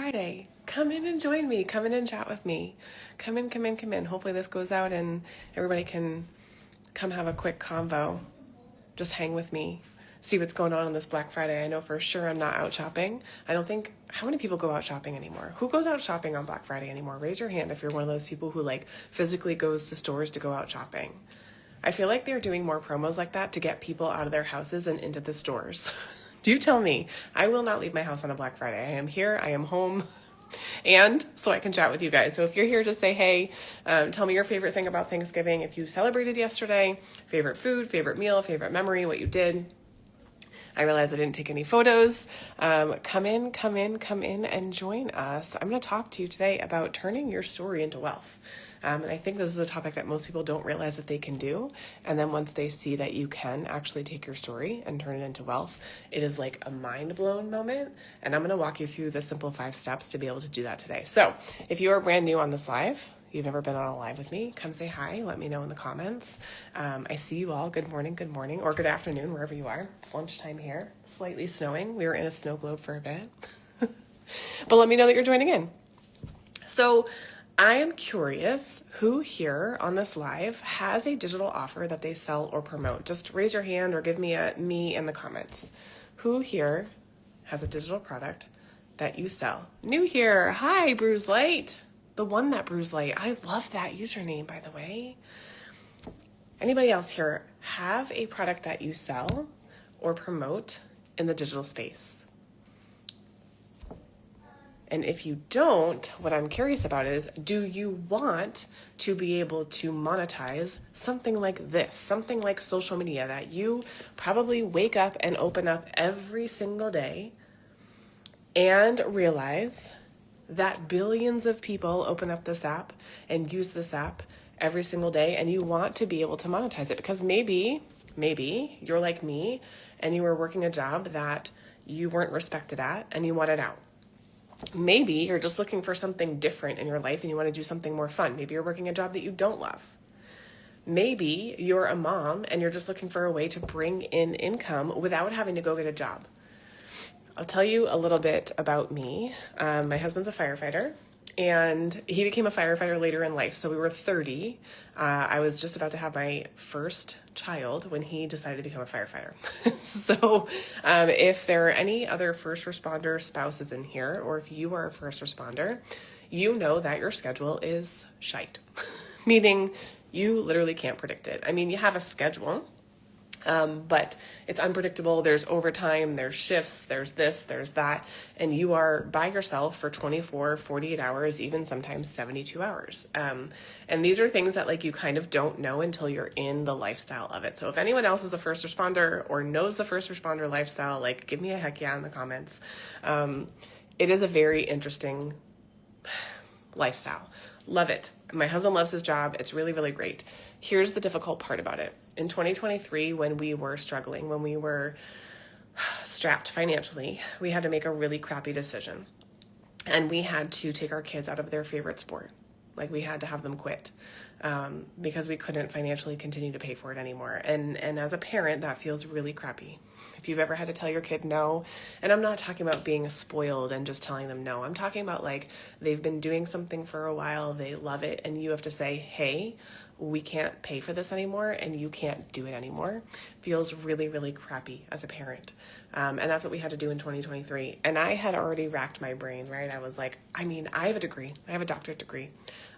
Friday. Come in and join me. Come in and chat with me. Come in, come in, come in. Hopefully this goes out and everybody can come have a quick convo. Just hang with me. See what's going on this Black Friday. I know for sure I'm not out shopping. I don't think, how many people go out shopping anymore? Who goes out shopping on Black Friday anymore? Raise your hand if you're one of those people who like physically goes to stores to go out shopping. I feel like they're doing more promos like that to get people out of their houses and into the stores. Do tell me. I will not leave my house on a Black Friday. I am here. I am home. And so I can chat with you guys. So if you're here to say, hey, tell me your favorite thing about Thanksgiving. If you celebrated yesterday, favorite food, favorite meal, favorite memory, what you did. I realized I didn't take any photos. Come in and join us. I'm going to talk to you today about turning your story into wealth. And I think this is a topic that most people don't realize that they can do. And then once they see that you can actually take your story and turn it into wealth, it is like a mind blown moment. And I'm going to walk you through the simple 5 steps to be able to do that today. So if you are brand new on this live, you've never been on a live with me, come say hi. Let me know in the comments. I see you all. Good morning, or good afternoon, wherever you are. It's lunchtime here. Slightly snowing. We were in a snow globe for a bit. But let me know that you're joining in. So I am curious who here on this live has a digital offer that they sell or promote. Just raise your hand or give me a me in the comments. Who here has a digital product that you sell? New here. Hi, Bruise Light. The one that Bruise Light. I love that username, by the way. Anybody else here have a product that you sell or promote in the digital space? And if you don't, what I'm curious about is, do you want to be able to monetize something like this, something like social media that you probably wake up and open up every single day and realize that billions of people open up this app and use this app every single day, and you want to be able to monetize it because maybe you're like me and you were working a job that you weren't respected at and you wanted out. Maybe you're just looking for something different in your life and you want to do something more fun. Maybe you're working a job that you don't love. Maybe you're a mom and you're just looking for a way to bring in income without having to go get a job. I'll tell you a little bit about me. My husband's a firefighter, and he became a firefighter later in life. So we were 30. I was just about to have my first child when he decided to become a firefighter. So if there are any other first responder spouses in here, or if you are a first responder, you know that your schedule is shite, meaning you literally can't predict it. I mean, you have a schedule, but it's unpredictable. There's overtime, there's shifts, there's this, there's that, and you are by yourself for 24, 48 hours, even sometimes 72 hours. And these are things that like you kind of don't know until you're in the lifestyle of it. So if anyone else is a first responder or knows the first responder lifestyle, like give me a heck yeah in the comments. It is a very interesting lifestyle. Love it. My husband loves his job. It's really, really great. Here's the difficult part about it. In 2023, when we were struggling, when we were strapped financially, we had to make a really crappy decision. And we had to take our kids out of their favorite sport. Like we had to have them quit because we couldn't financially continue to pay for it anymore. And as a parent, that feels really crappy. If you've ever had to tell your kid no, and I'm not talking about being spoiled and just telling them no. I'm talking about like they've been doing something for a while, they love it, and you have to say, hey, we can't pay for this anymore and you can't do it anymore. Feels really, really crappy as a parent. And that's what we had to do in 2023. And I had already racked my brain, right? I was like, I have a degree. I have a doctorate degree.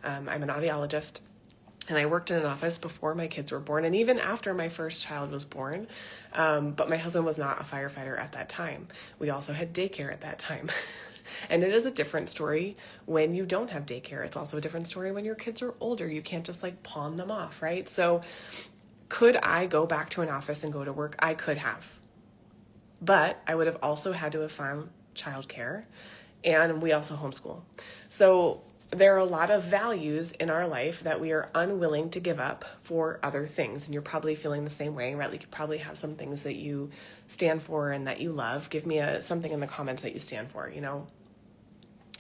I'm an audiologist. And I worked in an office before my kids were born and even after my first child was born. But my husband was not a firefighter at that time. We also had daycare at that time. And it is a different story when you don't have daycare. It's also a different story when your kids are older. You can't just like pawn them off, right? So could I go back to an office and go to work? I could have. But I would have also had to have found childcare, and we also homeschool. So there are a lot of values in our life that we are unwilling to give up for other things. And you're probably feeling the same way, right? Like you probably have some things that you stand for and that you love. Give me something in the comments that you stand for, you know.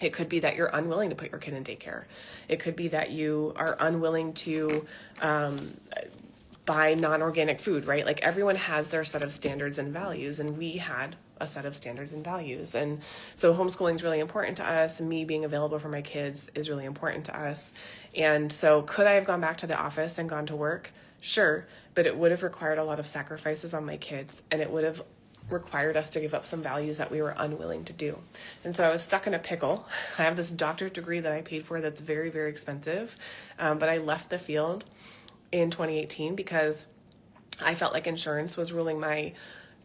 It could be that you're unwilling to put your kid in daycare. It could be that you are unwilling to buy non-organic food, right? Like everyone has their set of standards and values, and we had a set of standards and values. And so homeschooling is really important to us. Me being available for my kids is really important to us. And so could I have gone back to the office and gone to work? Sure, but it would have required a lot of sacrifices on my kids, and it would have required us to give up some values that we were unwilling to do. And so I was stuck in a pickle. I have this doctorate degree that I paid for that's very, very expensive, but I left the field in 2018 because I felt like insurance was ruling my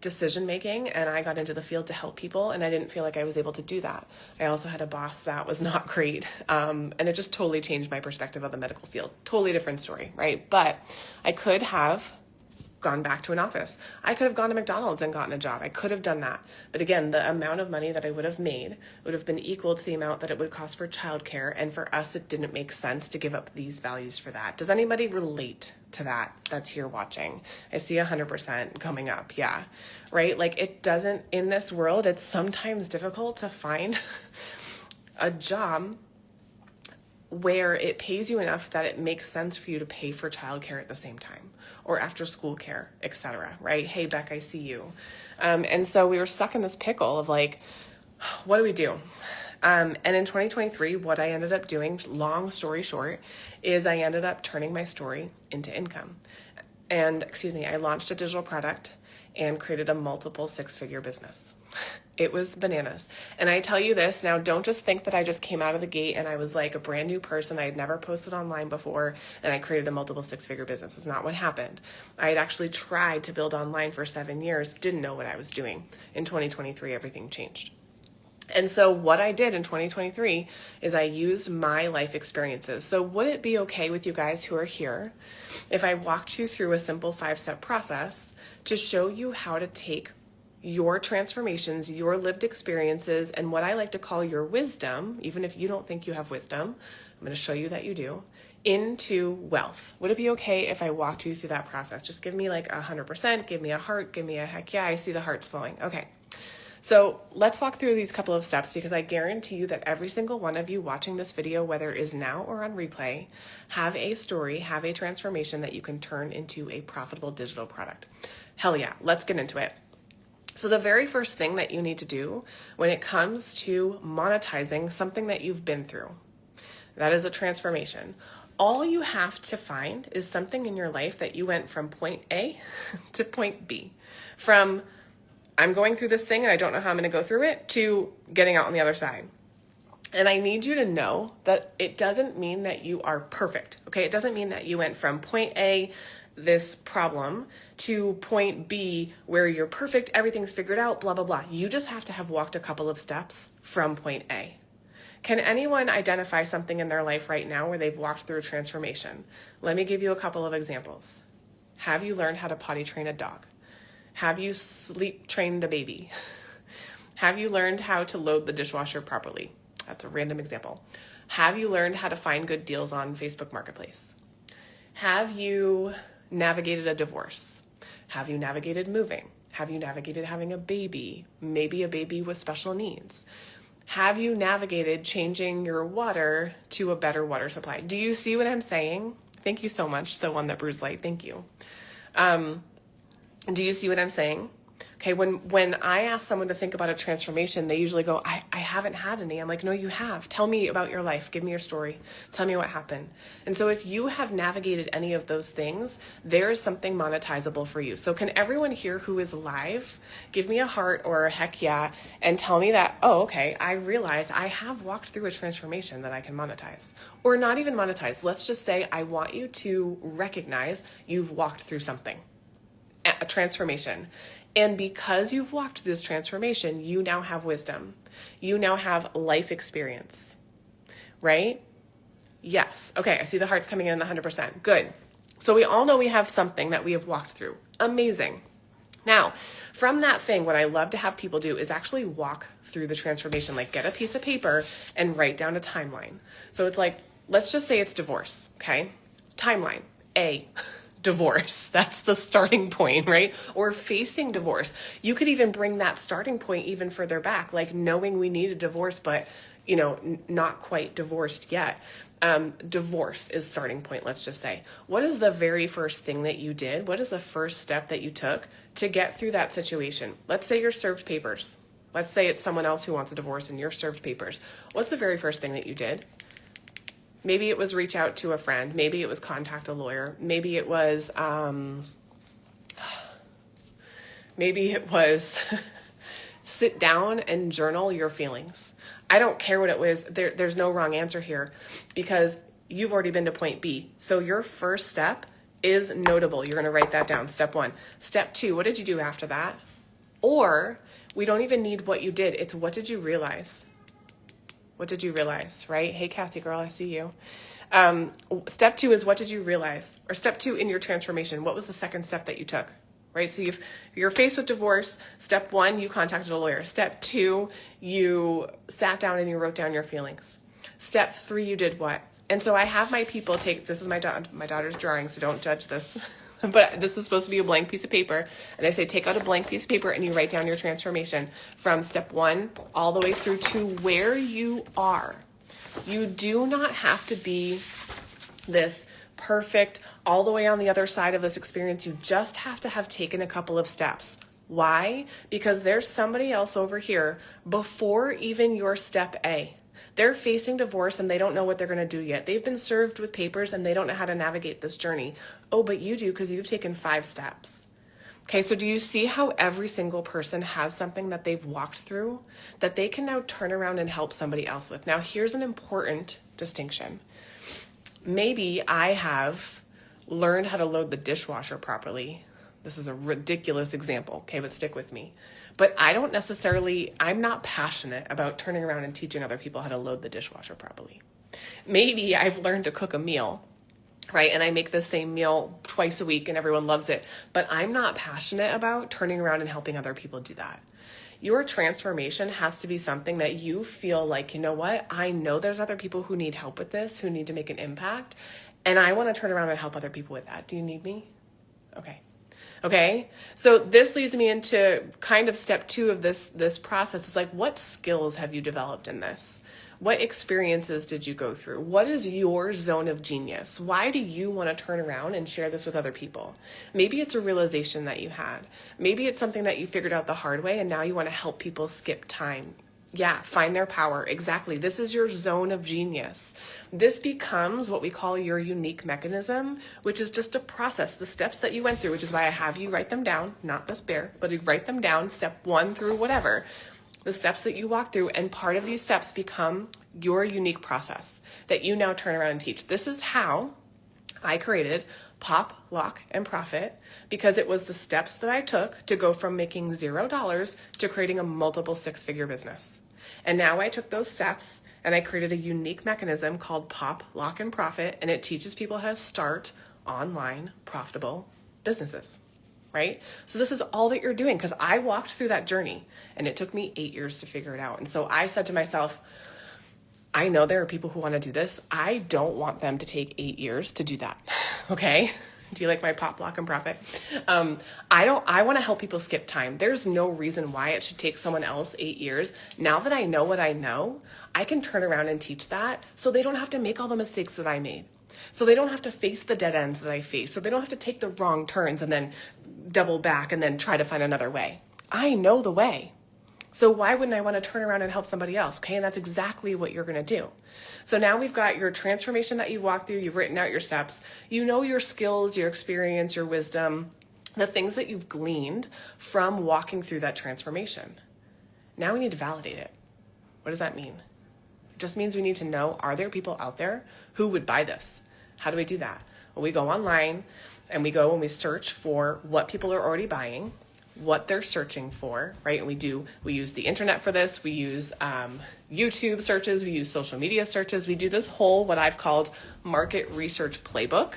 decision making, and I got into the field to help people, and I didn't feel like I was able to do that. I also had a boss that was not great, and it just totally changed my perspective of the medical field. Totally different story, right? But I could have gone back to an office. I could have gone to McDonald's and gotten a job. I could have done that. But again, the amount of money that I would have made would have been equal to the amount that it would cost for childcare. And for us, it didn't make sense to give up these values for that. Does anybody relate to that that's here watching? I see 100% coming up. Yeah. Right? Like it doesn't, in this world, it's sometimes difficult to find a job where it pays you enough that it makes sense for you to pay for childcare at the same time, or after school care, etc. Right? Hey, Beck, I see you. And so we were stuck in this pickle of like, what do we do? And in 2023, what I ended up doing, long story short, is I ended up turning my story into income. And I launched a digital product and created a multiple six-figure business. It was bananas. And I tell you this, now don't just think that I just came out of the gate and I was like a brand new person. I had never posted online before and I created a multiple six-figure business. It's not what happened. I had actually tried to build online for 7 years, didn't know what I was doing. In 2023, everything changed. And so what I did in 2023 is I used my life experiences. So would it be okay with you guys who are here if I walked you through a simple 5-step process to show you how to take your transformations, your lived experiences, and what I like to call your wisdom, even if you don't think you have wisdom, I'm going to show you that you do, into wealth? Would it be okay if I walked you through that process? Just give me like 100%, give me a heart, give me a heck yeah, I see the hearts flowing. Okay. So let's walk through these couple of steps, because I guarantee you that every single one of you watching this video, whether it is now or on replay, have a story, have a transformation that you can turn into a profitable digital product. Hell yeah, let's get into it. So the very first thing that you need to do when it comes to monetizing something that you've been through, that is a transformation. All you have to find is something in your life that you went from point A to point B, from I'm going through this thing and I don't know how I'm going to go through it, to getting out on the other side. And I need you to know that it doesn't mean that you are perfect, okay? It doesn't mean that you went from point A, this problem, to point B where you're perfect, everything's figured out, blah, blah, blah. You just have to have walked a couple of steps from point A. Can anyone identify something in their life right now where they've walked through a transformation? Let me give you a couple of examples. Have you learned how to potty train a dog? Have you sleep trained a baby? Have you learned how to load the dishwasher properly? That's a random example. Have you learned how to find good deals on Facebook Marketplace? Have you navigated a divorce? Have you navigated moving? Have you navigated having a baby? Maybe a baby with special needs. Have you navigated changing your water to a better water supply? Do you see what I'm saying? Thank you so much, the one that brews light. Thank you. Do you see what I'm saying? Okay, when I ask someone to think about a transformation, they usually go, I haven't had any. I'm like, no, you have. Tell me about your life. Give me your story. Tell me what happened. And so if you have navigated any of those things, there is something monetizable for you. So can everyone here who is live give me a heart or a heck yeah and tell me that, oh, okay, I realize I have walked through a transformation that I can monetize. Or not even monetize. Let's just say I want you to recognize you've walked through something, a transformation. And because you've walked this transformation, you now have wisdom. You now have life experience, right? Yes. Okay, I see the hearts coming in the 100%. Good. So we all know we have something that we have walked through. Amazing. Now, from that thing, what I love to have people do is actually walk through the transformation, like get a piece of paper and write down a timeline. So it's like, let's just say it's divorce, okay? Timeline, A. Divorce. That's the starting point, right? Or facing divorce. You could even bring that starting point even further back, like knowing we need a divorce, but not quite divorced yet. Divorce is starting point, let's just say. What is the very first thing that you did? What is the first step that you took to get through that situation? Let's say you're served papers. Let's say it's someone else who wants a divorce and you're served papers. What's the very first thing that you did? Maybe it was reach out to a friend. Maybe it was contact a lawyer. Maybe it was, sit down and journal your feelings. I don't care what it was. There's no wrong answer here because you've already been to point B. So your first step is notable. You're going to write that down. Step 1. Step 2, what did you do after that? Or we don't even need what you did. It's what did you realize? What did you realize, right? Hey, Cassie girl, I see you. Step 2 is what did you realize? Or step 2 in your transformation, what was the second step that you took? Right? So you're faced with divorce. Step 1, you contacted a lawyer. Step 2, you sat down and you wrote down your feelings. Step 3, you did what? And so I have my people take, this is my daughter's drawing, so don't judge this. But this is supposed to be a blank piece of paper. And I say, take out a blank piece of paper and you write down your transformation from step 1 all the way through to where you are. You do not have to be this perfect all the way on the other side of this experience. You just have to have taken a couple of steps. Why? Because there's somebody else over here before even your step A. They're facing divorce and they don't know what they're going to do yet. They've been served with papers and they don't know how to navigate this journey. Oh, but you do because you've taken 5 steps. Okay, so do you see how every single person has something that they've walked through that they can now turn around and help somebody else with? Now, here's an important distinction. Maybe I have learned how to load the dishwasher properly. This is a ridiculous example, okay, but stick with me. But I'm not passionate about turning around and teaching other people how to load the dishwasher properly. Maybe I've learned to cook a meal, right? And I make the same meal twice a week and everyone loves it. But I'm not passionate about turning around and helping other people do that. Your transformation has to be something that you feel like, you know what? I know there's other people who need help with this, who need to make an impact. And I want to turn around and help other people with that. Do you need me? Okay. So this leads me into kind of step 2 of this process. It's like, what skills have you developed in this? What experiences did you go through? What is your zone of genius? Why do you want to turn around and share this with other people? Maybe it's a realization that you had. Maybe it's something that you figured out the hard way and now you want to help people skip time. Yeah, find their power. Exactly. This is your zone of genius. This becomes what we call your unique mechanism, which is just a process, the steps that you went through, which is why I have you write them down, not this bear, but you write them down, step 1 through whatever, the steps that you walk through. And part of these steps become your unique process that you now turn around and teach. This is how I created Pop, Lock, and Profit, because it was the steps that I took to go from making $0 to creating a multiple 6-figure business. And now I took those steps and I created a unique mechanism called Pop, Lock, and Profit, and it teaches people how to start online profitable businesses, right? So this is all that you're doing because I walked through that journey and it took me 8 years to figure it out. And so I said to myself, I know there are people who want to do this. I don't want them to take 8 years to do that. Okay. Do you like my Pop, Lock, and Profit? I want to help people skip time. There's no reason why it should take someone else 8 years. Now that I know what I know, I can turn around and teach that so they don't have to make all the mistakes that I made. So they don't have to face the dead ends that I face. So they don't have to take the wrong turns and then double back and then try to find another way. I know the way. So why wouldn't I want to turn around and help somebody else? Okay, and that's exactly what you're going to do. So now we've got your transformation that you've walked through. You've written out your steps. You know your skills, your experience, your wisdom, the things that you've gleaned from walking through that transformation. Now we need to validate it. What does that mean? It just means we need to know, are there people out there who would buy this? How do we do that? Well, we go online and we go and we search for what people are already buying, what they're searching for, right? And we use the internet for this. We use YouTube searches. We use social media searches. We do this whole, what I've called market research playbook.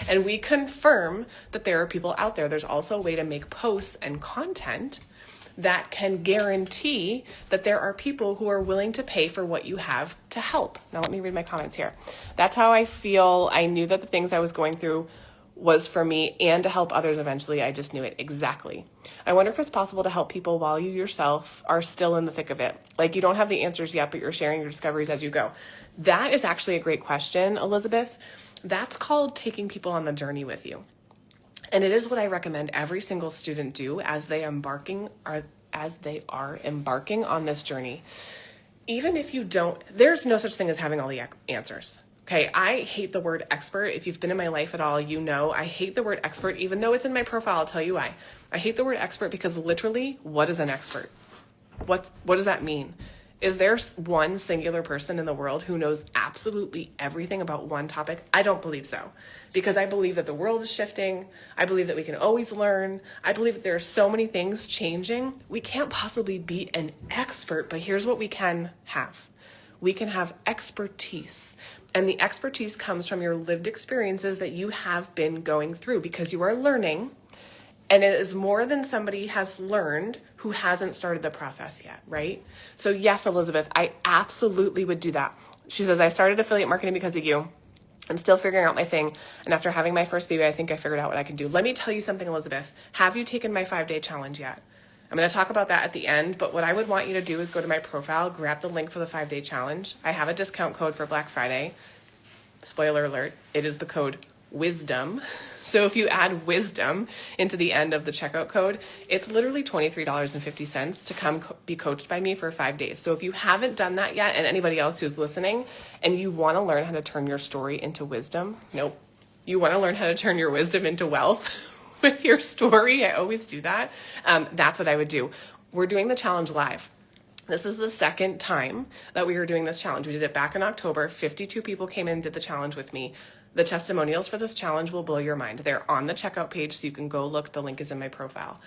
And we confirm that there are people out there. There's also a way to make posts and content that can guarantee that there are people who are willing to pay for what you have to help. Now let me read my comments here. That's how I feel. I knew that the things I was going through was for me and to help others eventually. I just knew it exactly. I wonder if it's possible to help people while you yourself are still in the thick of it. Like you don't have the answers yet, but you're sharing your discoveries as you go. That is actually a great question, Elizabeth. That's called taking people on the journey with you. And it is what I recommend every single student do as they are embarking on this journey. Even if you don't, there's no such thing as having all the answers. Okay, I hate the word expert. If you've been in my life at all, you know I hate the word expert, even though it's in my profile. I'll tell you why. I hate the word expert because literally, what is an expert? What does that mean? Is there one singular person in the world who knows absolutely everything about one topic? I don't believe so, because I believe that the world is shifting. I believe that we can always learn. I believe that there are so many things changing. We can't possibly be an expert, but here's what we can have. We can have expertise. And the expertise comes from your lived experiences that you have been going through because you are learning. And it is more than somebody has learned who hasn't started the process yet, right? So yes, Elizabeth, I absolutely would do that. She says, I started affiliate marketing because of you. I'm still figuring out my thing. And after having my first baby, I think I figured out what I can do. Let me tell you something, Elizabeth. Have you taken my 5-day challenge yet? I'm going to talk about that at the end, but what I would want you to do is go to my profile, grab the link for the 5-day challenge. I have a discount code for Black Friday. Spoiler alert, it is the code WISDOM. So if you add WISDOM into the end of the checkout code, it's literally $23.50 to come be coached by me for 5 days. So if you haven't done that yet, and anybody else who's listening, and you want to learn how to turn your story into wisdom, nope. You want to learn how to turn your wisdom into wealth with your story. I always do that. That's what I would do. We're doing the challenge live. This is the second time that we are doing this challenge. We did it back in October. 52 people came in and did the challenge with me. The testimonials for this challenge will blow your mind. They're on the checkout page, so you can go look. The link is in my profile.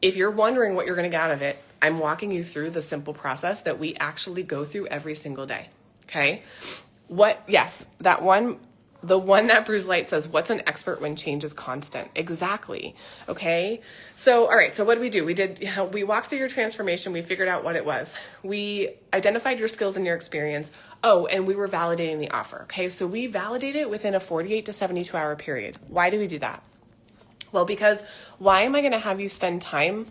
If you're wondering what you're going to get out of it, I'm walking you through the simple process that we actually go through every single day. Okay? The one that Bruce Light says, what's an expert when change is constant? Exactly. Okay. So, all right. So what did we do? We walked through your transformation. We figured out what it was. We identified your skills and your experience. Oh, and we were validating the offer. Okay. So we validate it within a 48 to 72 hour period. Why do we do that? Well, because why am I going to have you spend time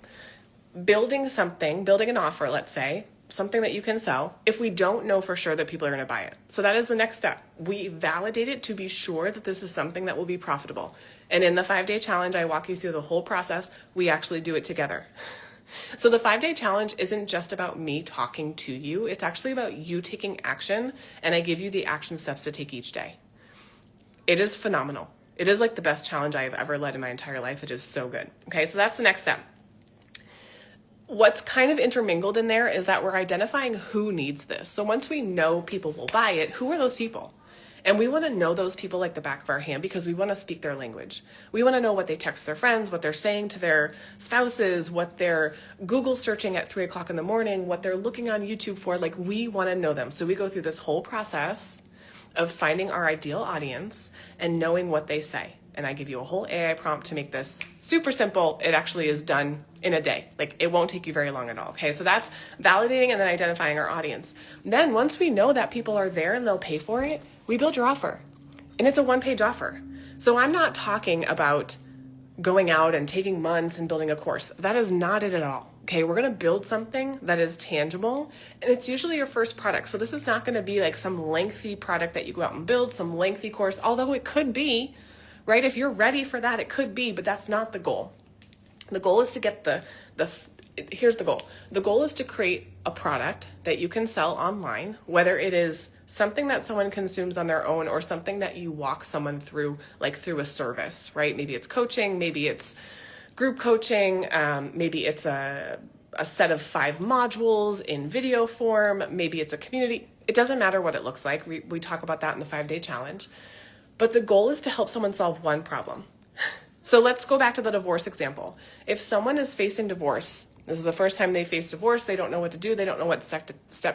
building an offer, let's say, something that you can sell, if we don't know for sure that people are going to buy it? So that is the next step. We validate it to be sure that this is something that will be profitable. And in the 5-day challenge, I walk you through the whole process. We actually do it together. So the 5-day challenge isn't just about me talking to you. It's actually about you taking action, and I give you the action steps to take each day. It is phenomenal. It is like the best challenge I have ever led in my entire life. It is so good. Okay, so that's the next step. What's kind of intermingled in there is that we're identifying who needs this. So once we know people will buy it, who are those people? And we want to know those people like the back of our hand because we want to speak their language. We want to know what they text their friends, what they're saying to their spouses, what they're Google searching at 3 o'clock in the morning, what they're looking on YouTube for. Like, we want to know them. So we go through this whole process of finding our ideal audience and knowing what they say. And I give you a whole AI prompt to make this super simple. It actually is done in a day. Like, it won't take you very long at all. Okay, so that's validating and then identifying our audience. Then once we know that people are there and they'll pay for it, we build your offer. And it's a 1-page offer. So I'm not talking about going out and taking months and building a course. That is not it at all. Okay, we're going to build something that is tangible, and it's usually your first product. So this is not going to be like some lengthy product that you go out and build, some lengthy course, although it could be. Right? If you're ready for that, it could be, but that's not the goal. The goal is to get here's the goal. The goal is to create a product that you can sell online, whether it is something that someone consumes on their own or something that you walk someone through, like through a service, right? Maybe it's coaching, maybe it's group coaching, maybe it's a set of 5 modules in video form, maybe it's a community. It doesn't matter what it looks like. We talk about that in the 5-day challenge. But the goal is to help someone solve one problem. So let's go back to the divorce example. If someone is facing divorce, this is the first time they face divorce, they don't know what to do, they don't know what step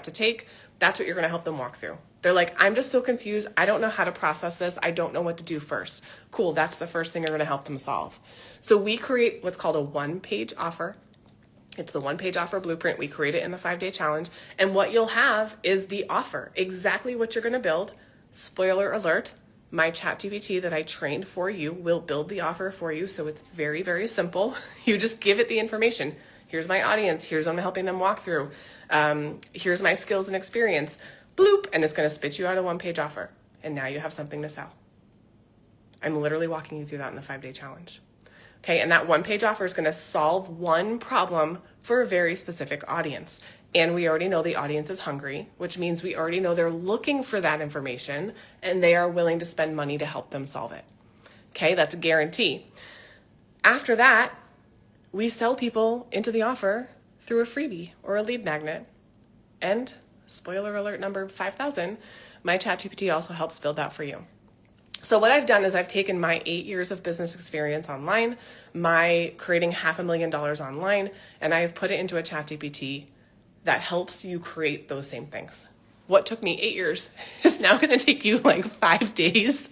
to take, that's what you're going to help them walk through. They're like, I'm just so confused. I don't know how to process this. I don't know what to do first. Cool, that's the first thing you're going to help them solve. So we create what's called a 1-page offer. It's the 1-page offer blueprint. We create it in the 5-day challenge. And what you'll have is the offer, exactly what you're going to build. Spoiler alert, my ChatGPT that I trained for you will build the offer for you. So it's very, very simple. You just give it the information. Here's my audience. Here's what I'm helping them walk through. Here's my skills and experience. Bloop. And it's going to spit you out a 1-page offer. And now you have something to sell. I'm literally walking you through that in the 5-day challenge. Okay. And that 1-page offer is going to solve one problem for a very specific audience. And we already know the audience is hungry, which means we already know they're looking for that information and they are willing to spend money to help them solve it. Okay, that's a guarantee. After that, we sell people into the offer through a freebie or a lead magnet. And spoiler alert number 5,000, my ChatGPT also helps build that for you. So what I've done is I've taken my 8 years of business experience online, my creating $500,000 online, and I have put it into a ChatGPT that helps you create those same things. What took me 8 years is now going to take you like 5 days,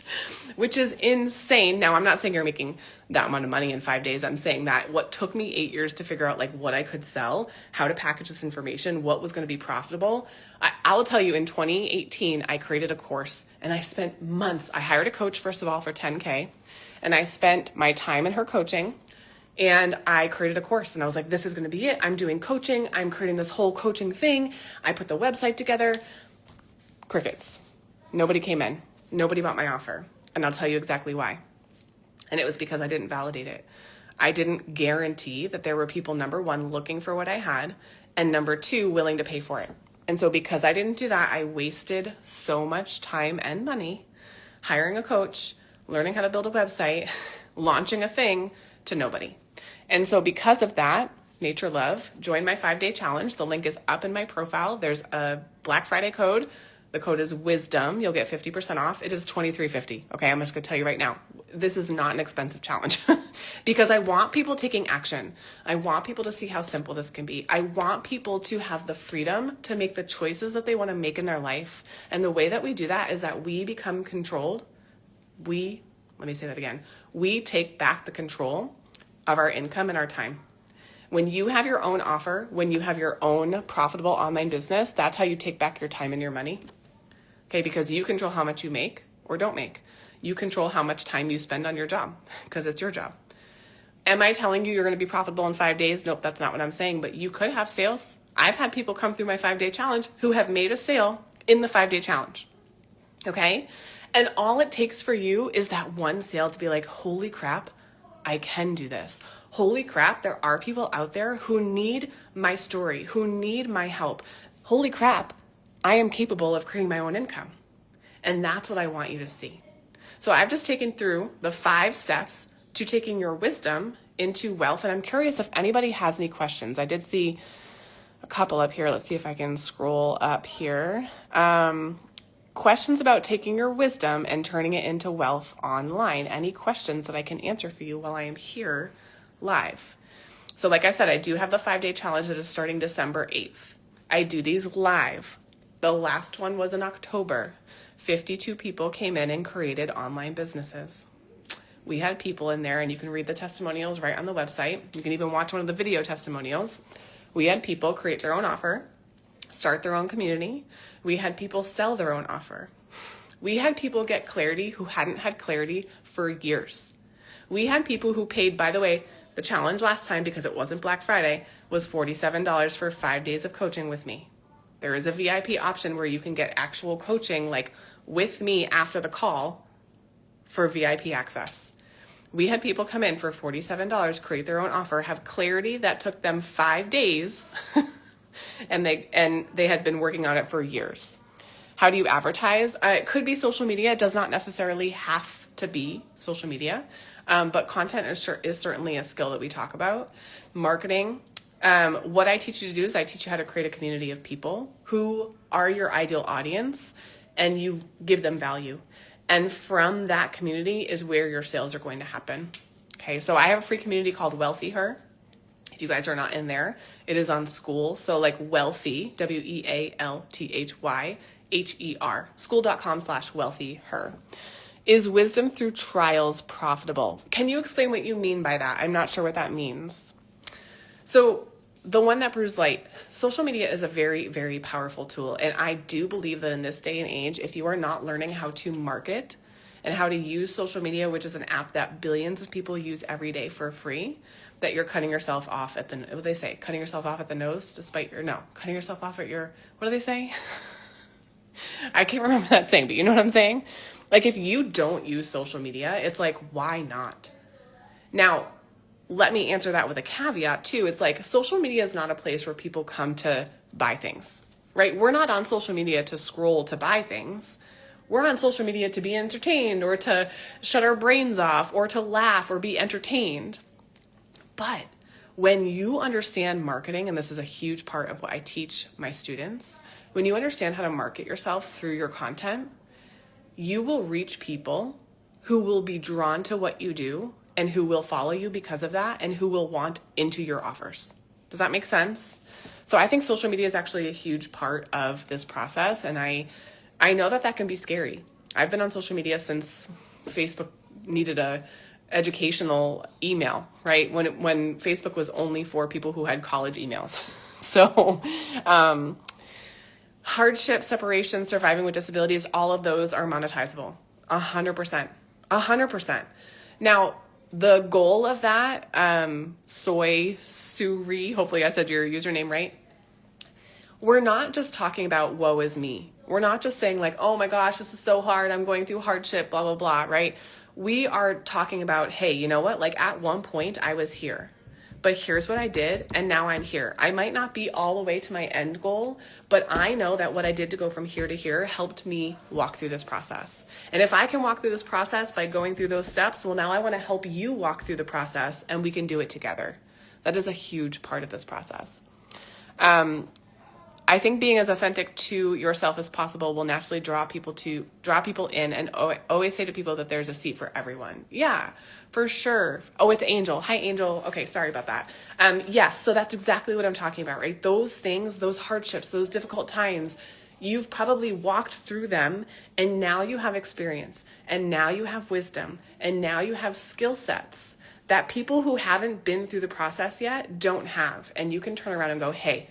which is insane. Now, I'm not saying you're making that amount of money in 5 days. I'm saying that what took me 8 years to figure out like what I could sell, how to package this information, what was going to be profitable. I will tell you, in 2018, I created a course and I spent months. I hired a coach, first of all, for $10K, and I spent my time in her coaching. And I created a course and I was like, this is going to be it. I'm doing coaching. I'm creating this whole coaching thing. I put the website together. Crickets. Nobody came in. Nobody bought my offer. And I'll tell you exactly why. And it was because I didn't validate it. I didn't guarantee that there were people, number one, looking for what I had, and number two, willing to pay for it. And so because I didn't do that, I wasted so much time and money hiring a coach, learning how to build a website, launching a thing to nobody. And so because of that, Nature Love, join my 5-day challenge. The link is up in my profile. There's a Black Friday code. The code is WISDOM. You'll get 50% off. It is $23.50. Okay, I'm just going to tell you right now, this is not an expensive challenge because I want people taking action. I want people to see how simple this can be. I want people to have the freedom to make the choices that they want to make in their life. And the way that we do that is that we become controlled. Let me say that again. We take back the control of our income and our time. When you have your own offer, when you have your own profitable online business, that's how you take back your time and your money. Okay, because you control how much you make or don't make. You control how much time you spend on your job because it's your job. Am I telling you you're going to be profitable in 5 days? Nope, that's not what I'm saying, but you could have sales. I've had people come through my 5-day challenge who have made a sale in the 5-day challenge. Okay? And all it takes for you is that one sale to be like, holy crap, I can do this. Holy crap, there are people out there who need my story, who need my help. Holy crap, I am capable of creating my own income. And that's what I want you to see. So I've just taken through the 5 steps to taking your wisdom into wealth. And I'm curious if anybody has any questions. I did see a couple up here. Let's see if I can scroll up here. Questions about taking your wisdom and turning it into wealth online. Any questions that I can answer for you while I am here live? So like I said, I do have the 5-day challenge that is starting December 8th. I do these live. The last one was in October. 52 people came in and created online businesses. We had people in there, and you can read the testimonials right on the website. You can even watch one of the video testimonials. We had people create their own offer, start their own community. We had people sell their own offer. We had people get clarity who hadn't had clarity for years. We had people who paid, by the way, the challenge last time, because it wasn't Black Friday, was $47 for 5 days of coaching with me. There is a VIP option where you can get actual coaching, like with me after the call, for VIP access. We had people come in for $47, create their own offer, have clarity that took them 5 days, and they had been working on it for years. How do you advertise? It could be social media. It does not necessarily have to be social media, but content is certainly a skill that we talk about. Marketing. What I teach you to do is I teach you how to create a community of people who are your ideal audience, and you give them value. And from that community is where your sales are going to happen. Okay, so I have a free community called Wealthy Her. If you guys are not in there, it is on School. So like Wealthy, WEALTHYHER, school.com/wealthyher. Is wisdom through trials profitable? Can you explain what you mean by that? I'm not sure what that means. So the one that brews light, social media is a very, very powerful tool. And I do believe that in this day and age, if you are not learning how to market and how to use social media, which is an app that billions of people use every day for free, that you're cutting yourself off at the, what do they say? Cutting yourself off at the nose despite your, no, cutting yourself off at your, what do they say? I can't remember that saying, but you know what I'm saying? Like, if you don't use social media, it's like, why not? Now, let me answer that with a caveat too. It's like, social media is not a place where people come to buy things, right? We're not on social media to scroll to buy things. We're on social media to be entertained, or to shut our brains off, or to laugh or be entertained. But when you understand marketing, and this is a huge part of what I teach my students, when you understand how to market yourself through your content, you will reach people who will be drawn to what you do and who will follow you because of that, and who will want into your offers. Does that make sense? So I think social media is actually a huge part of this process. And I know that can be scary. I've been on social media since Facebook needed a educational email, right? When Facebook was only for people who had college emails. So, hardship, separation, surviving with disabilities, all of those are monetizable. 100%. 100%. Now, the goal of that, Soy Suri, hopefully I said your username right. We're not just talking about woe is me. We're not just saying like, oh my gosh, this is so hard, I'm going through hardship, blah, blah, blah, right? We are talking about, hey, you know what? Like, at one point I was here, but here's what I did, and now I'm here. I might not be all the way to my end goal, but I know that what I did to go from here to here helped me walk through this process. And if I can walk through this process by going through those steps, well, now I want to help you walk through the process, and we can do it together. That is a huge part of this process. I think being as authentic to yourself as possible will naturally draw people in, and always say to people that there's a seat for everyone. Yeah, for sure. Oh, it's Angel. Hi, Angel. Okay, sorry about that. Yes, so that's exactly what I'm talking about, right? Those things, those hardships, those difficult times, you've probably walked through them, and now you have experience, and now you have wisdom, and now you have skill sets that people who haven't been through the process yet don't have. And you can turn around and go, hey,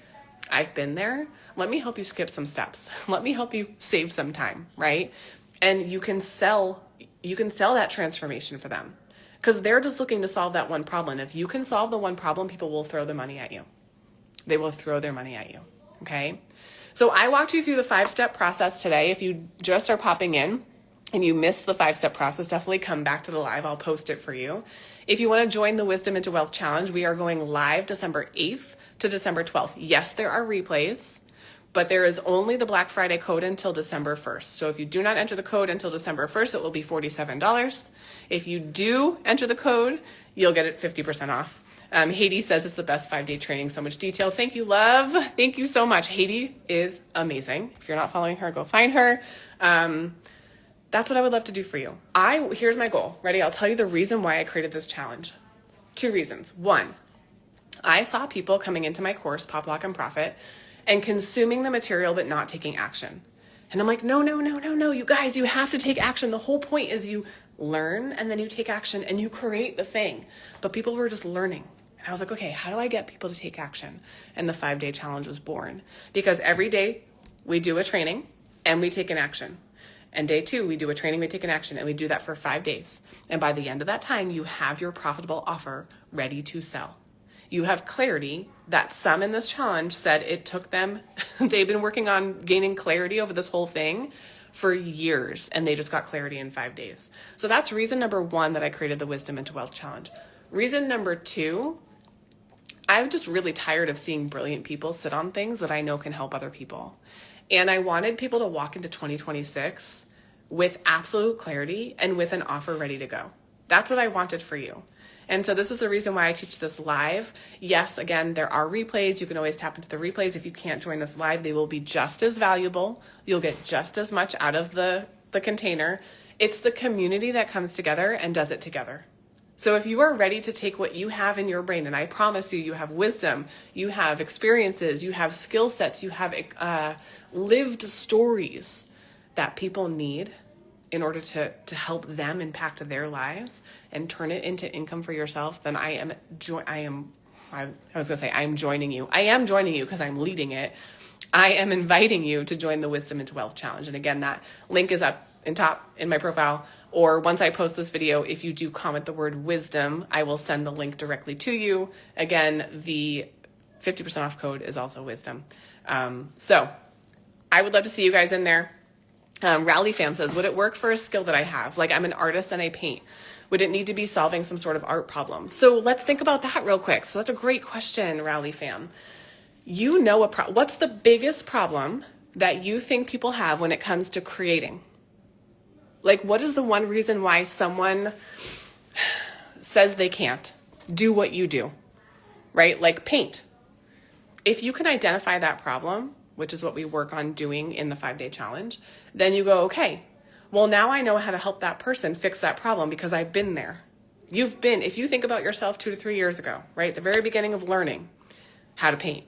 I've been there. Let me help you skip some steps. Let me help you save some time, right? And you can sell that transformation for them, because they're just looking to solve that one problem. If you can solve the one problem, people will throw the money at you. They will throw their money at you, okay? So I walked you through the 5-step process today. If you just are popping in and you missed the 5-step process, definitely come back to the live. I'll post it for you. If you want to join the Wisdom into Wealth Challenge, we are going live December 8th to December 12th. Yes, there are replays, but there is only the Black Friday code until December 1st. So if you do not enter the code until December 1st, it will be $47. If you do enter the code, you'll get it 50% off. Haiti says it's the best 5-day training, so much detail. Thank you, love. Thank you so much. Haiti is amazing. If you're not following her, go find her. That's what I would love to do for you. Here's my goal. Ready? I'll tell you the reason why I created this challenge. 2 reasons. 1, I saw people coming into my course, Pop, Lock, and Profit, and consuming the material but not taking action. And I'm like, no, you guys, you have to take action. The whole point is you learn, and then you take action, and you create the thing. But people were just learning. And I was like, okay, how do I get people to take action? And the 5-day challenge was born, because every day we do a training and we take an action. And day 2, we do a training, we take an action, and we do that for 5 days. And by the end of that time, you have your profitable offer ready to sell. You have clarity that some in this challenge said it took them, they've been working on gaining clarity over this whole thing for years, and they just got clarity in 5 days. So that's reason number 1 that I created the Wisdom into Wealth Challenge. Reason number 2, I'm just really tired of seeing brilliant people sit on things that I know can help other people. And I wanted people to walk into 2026 with absolute clarity and with an offer ready to go. That's what I wanted for you. And so this is the reason why I teach this live. Yes, again, there are replays. You can always tap into the replays. If you can't join us live, they will be just as valuable. You'll get just as much out of the container. It's the community that comes together and does it together. So if you are ready to take what you have in your brain, and I promise you, you have wisdom, you have experiences, you have skill sets, you have lived stories that people need in order to help them impact their lives and turn it into income for yourself, then I am joining you. I am joining you because I'm leading it. I am inviting you to join the Wisdom into Wealth Challenge. And again, that link is up in my profile, or once I post this video, if you do comment the word wisdom, I will send the link directly to you. Again, the 50% off code is also wisdom. So I would love to see you guys in there. Rowley Fam says, would it work for a skill that I have? Like I'm an artist and I paint. Would it need to be solving some sort of art problem? So let's think about that real quick. So that's a great question, Rowley Fam. You know, what's the biggest problem that you think people have when it comes to creating? Like, what is the one reason why someone says they can't do what you do, right? Like paint. If you can identify that problem, which is what we work on doing in the 5-day challenge, then you go, okay, well, now I know how to help that person fix that problem because I've been there. If you think about yourself 2 to 3 years ago, right? The very beginning of learning how to paint,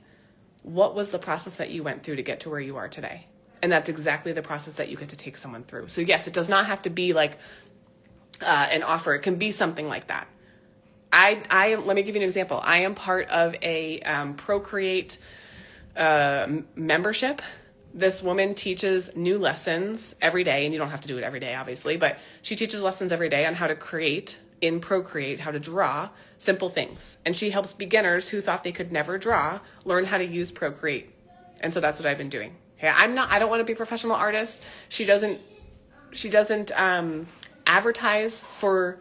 what was the process that you went through to get to where you are today? And that's exactly the process that you get to take someone through. So yes, it does not have to be like an offer. It can be something like that. Let me give you an example. I am part of a Procreate membership. This woman teaches new lessons every day, and you don't have to do it every day, obviously, but she teaches lessons every day on how to create in Procreate, how to draw simple things. And she helps beginners who thought they could never draw learn how to use Procreate. And so that's what I've been doing. Okay, I don't want to be a professional artist. She doesn't advertise for,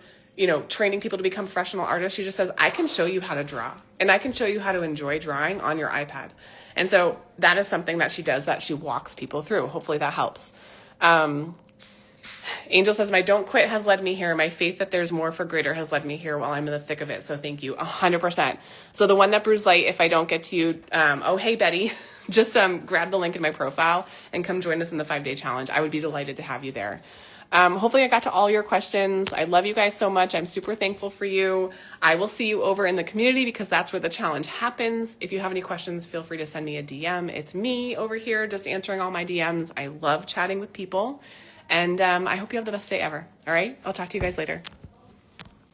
training people to become professional artists. She just says, I can show you how to draw and I can show you how to enjoy drawing on your iPad. And so that is something that she does, that she walks people through. Hopefully that helps. Angel says, my don't quit has led me here. My faith that there's more for greater has led me here while I'm in the thick of it. So thank you 100%. So the one that brews light, if I don't get to you, hey, Betty, just grab the link in my profile and come join us in the 5-day challenge. I would be delighted to have you there. Hopefully I got to all your questions. I love you guys so much. I'm super thankful for you. I will see you over in the community because that's where the challenge happens. If you have any questions, feel free to send me a DM. It's me over here just answering all my DMs. I love chatting with people. And I hope you have the best day ever. All right. I'll talk to you guys later.